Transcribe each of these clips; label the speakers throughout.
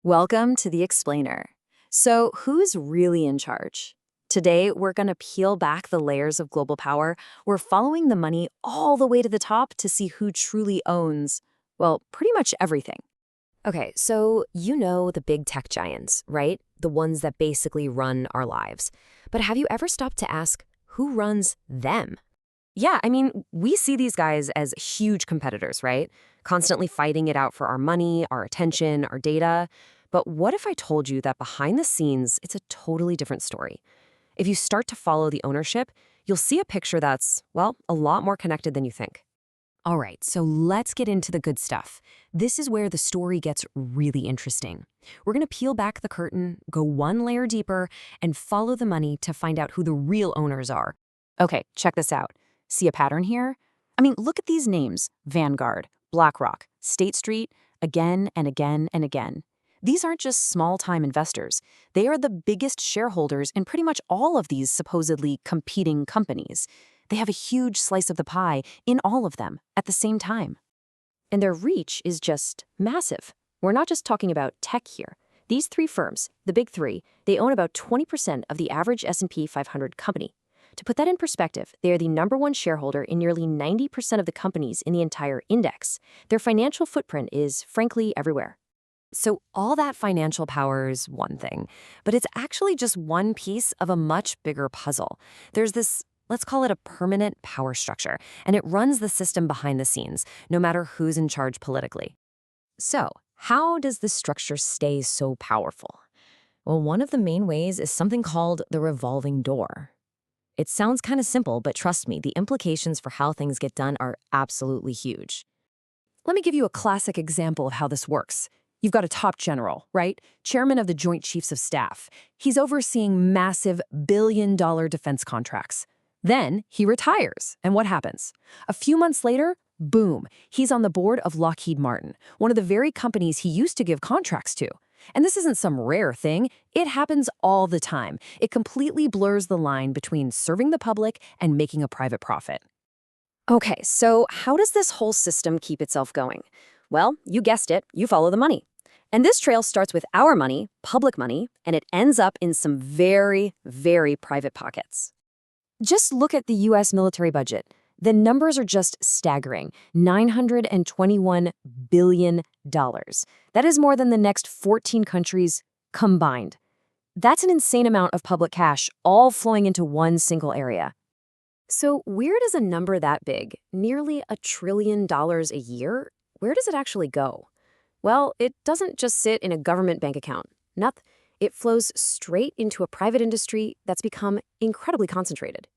Speaker 1: Welcome to the Explainer. So, who's really in charge? Today, we're going to peel back the layers of global power. We're following the money all the way to the top to see who truly owns, well, pretty much everything.
Speaker 2: Okay, so you know the big tech giants, right? The ones that basically run our lives. But have you ever stopped to ask who runs them?
Speaker 1: Yeah, we see these guys as huge competitors, right? Constantly fighting it out for our money, our attention, our data. But what if I told you that behind the scenes, it's a totally different story? If you start to follow the ownership, you'll see a picture that's, well, a lot more connected than you think.
Speaker 2: All right, so let's get into the good stuff. This is where the story gets really interesting. We're going to peel back the curtain, go one layer deeper, and follow the money to find out who the real owners are.
Speaker 1: Okay, check this out. See a pattern here? Look at these names: Vanguard, BlackRock, State Street, again and again and again. These aren't just small-time investors. They are the biggest shareholders in pretty much all of these supposedly competing companies. They have a huge slice of the pie in all of them at the same time. And their reach is just massive. We're not just talking about tech here. These three firms, the big three, they own about 20% of the average S&P 500 company. To put that in perspective, they are the #1 shareholder in nearly 90% of the companies in the entire index. Their financial footprint is, frankly, everywhere.
Speaker 2: So all that financial power is one thing, but it's actually just one piece of a much bigger puzzle. There's this, let's call it a permanent power structure, and it runs the system behind the scenes, no matter who's in charge politically. So how does this structure stay so powerful? Well, one of the main ways is something called the revolving door. It sounds kind of simple, but trust me, the implications for how things get done are absolutely huge.
Speaker 1: Let me give you a classic example of how this works. You've got a top general, right? Chairman of the Joint Chiefs of Staff. He's overseeing massive billion-dollar defense contracts. Then he retires, and what happens? A few months later, boom, he's on the board of Lockheed Martin, one of the very companies he used to give contracts to. And this isn't some rare thing. It happens all the time. It completely blurs the line between serving the public and making a private profit. Okay, so how does this whole system keep itself going? Well, you guessed it, you follow the money. And this trail starts with our money, public money, and it ends up in some very, very private pockets. Just look at the US military budget. The numbers are just staggering: $921 billion. That is more than the next 14 countries combined. That's an insane amount of public cash, all flowing into one single area. So where does a number that big, nearly $1 trillion a year, where does it actually go? Well, it doesn't just sit in a government bank account. Nope. It flows straight into a private industry that's become incredibly concentrated.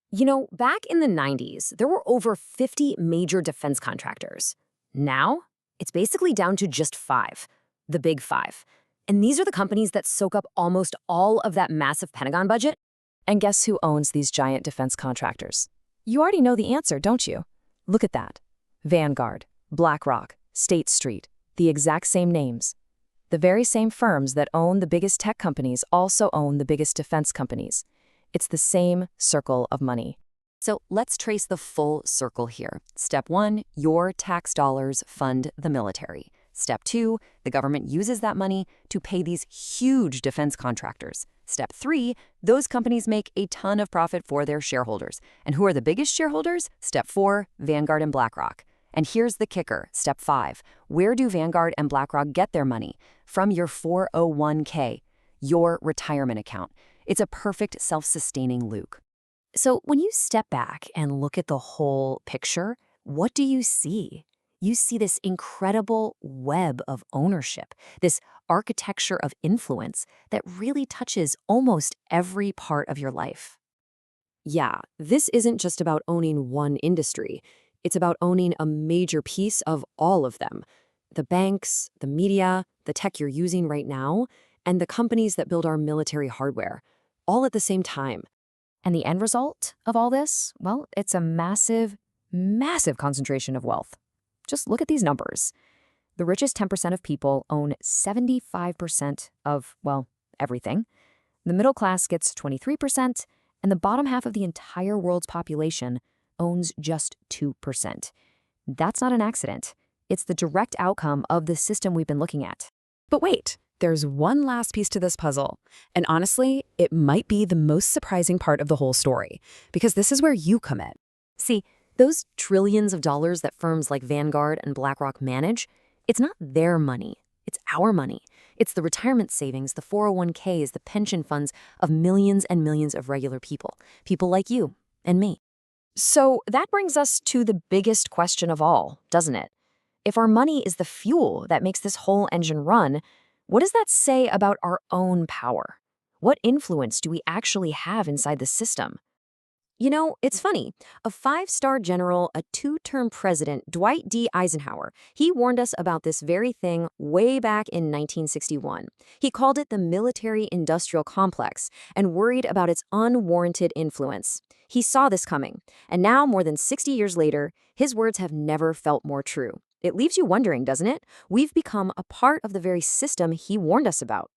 Speaker 1: You know, back in the 90s, there were over 50 major defense contractors. Now, it's basically down to just 5, the big 5. And these are the companies that soak up almost all of that massive Pentagon budget. And guess who owns these giant defense contractors? You already know the answer, don't you? Look at that. Vanguard, BlackRock, State Street, the exact same names. The very same firms that own the biggest tech companies also own the biggest defense companies. It's the same circle of money. So let's trace the full circle here. Step 1, your tax dollars fund the military. Step 2, the government uses that money to pay these huge defense contractors. Step 3, those companies make a ton of profit for their shareholders. And who are the biggest shareholders? Step 4, Vanguard and BlackRock. And here's the kicker, step 5. Where do Vanguard and BlackRock get their money? From your 401k, your retirement account. It's a perfect self-sustaining loop. So when you step back and look at the whole picture, what do you see? You see this incredible web of ownership, this architecture of influence that really touches almost every part of your life. Yeah, this isn't just about owning one industry. It's about owning a major piece of all of them: the banks, the media, the tech you're using right now, and the companies that build our military hardware, all at the same time. And the end result of all this? Well, it's a massive, massive concentration of wealth. Just look at these numbers. The richest 10% of people own 75% of, well, everything. The middle class gets 23%, and the bottom half of the entire world's population owns just 2%. That's not an accident. It's the direct outcome of the system we've been looking at.
Speaker 3: But wait, there's one last piece to this puzzle. And honestly, it might be the most surprising part of the whole story, because this is where you come in.
Speaker 2: See, those trillions of dollars that firms like Vanguard and BlackRock manage, it's not their money. It's our money. It's the retirement savings, the 401ks, the pension funds of millions and millions of regular people. People like you and me.
Speaker 1: So that brings us to the biggest question of all, doesn't it? If our money is the fuel that makes this whole engine run, what does that say about our own power? What influence do we actually have inside the system?
Speaker 2: You know, it's funny. A five-star general, a two-term president, Dwight D. Eisenhower, he warned us about this very thing way back in 1961. He called it the military-industrial complex and worried about its unwarranted influence. He saw this coming, and now, more than 60 years later, his words have never felt more true. It leaves you wondering, doesn't it? We've become a part of the very system he warned us about.